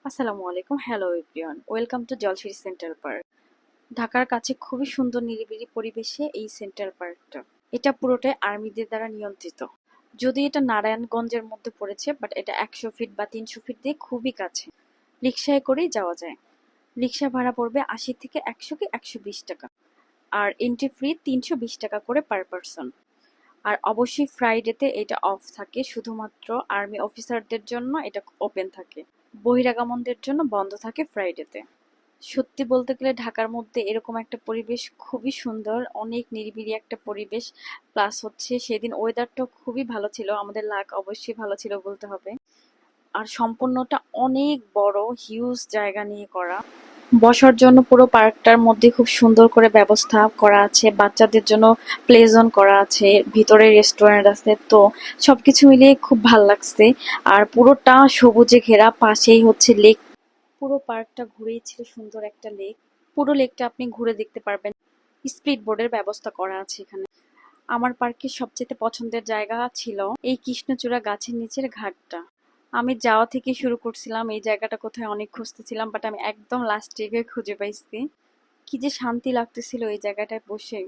আসসালামু আলাইকুম। Hello everyone, welcome to Jolshiri central park. ঢাকার কাছে খুবই সুন্দর নিরিবিলি পরিবেশে এই সেন্ট্রাল পার্কটা। এটা পুরোটাই আর্মিদের দ্বারা নিয়ন্ত্রিত। যদি এটা নারায়ণগঞ্জের মধ্যে পড়েছে, বাট এটা 100 ফিট বা 300 ফিট দিয়ে খুবই কাছে। রিক্সায় করেই যাওয়া যায়। রিক্সা ভাড়া পড়বে ৮০ থেকে ১০০ কি ১২০ টাকা। আর এন্ট্রি ফ্রি ৩২০ টাকা করে পার পারসন। আর অবশ্যই ফ্রাইডেতে এটা অফ থাকে, শুধুমাত্র আর্মি অফিসারদের জন্য এটা ওপেন থাকে। বহিরাগমনদের জন্য বন্ধ থাকে ফ্রাইডেতে। সত্যি বলতে গেলে ঢাকার মধ্যে এরকম একটা পরিবেশ খুবই সুন্দর, অনেক নিরিবিলি একটা পরিবেশ। প্লাস হচ্ছে সেদিন ওয়েদারটা খুবই ভালো ছিল, আমাদের লাক অবশ্যই ভালো ছিল বলতে হবে। আর সম্পূর্ণটা অনেক বড়, হিউজ জায়গা নিয়ে করা। বসার জন্য পুরো পার্কটার মধ্যে খুব সুন্দর করে ব্যবস্থা করা আছে, বাচ্চাদের জন্য প্লে জোন করা আছে, ভিতরে রেস্টুরেন্ট আছে। তো সবকিছু মিলিয়ে খুব ভাল লাগছে। আর পুরোটা সবুজে ঘেরা, পাশেই হচ্ছে লেক। পুরো পার্কটা ঘুরেই ছিল সুন্দর একটা লেক। পুরো লেকটা আপনি ঘুরে দেখতে পারবেন। স্পিড বোর্ডের ব্যবস্থা করা আছে এখানে। আমার পার্কের সবচেয়ে পছন্দের জায়গা ছিল এই কৃষ্ণচূড়া গাছের নিচের ঘাটটা। আমি যাওয়া থেকে শুরু করছিলাম, এই জায়গাটা কোথায় অনেক খুঁজতেছিলাম, বাট আমি একদম লাস্টে গিয়ে খুঁজে পাইছি। কি যে শান্তি লাগতেছিল এই জায়গাটায় বসে।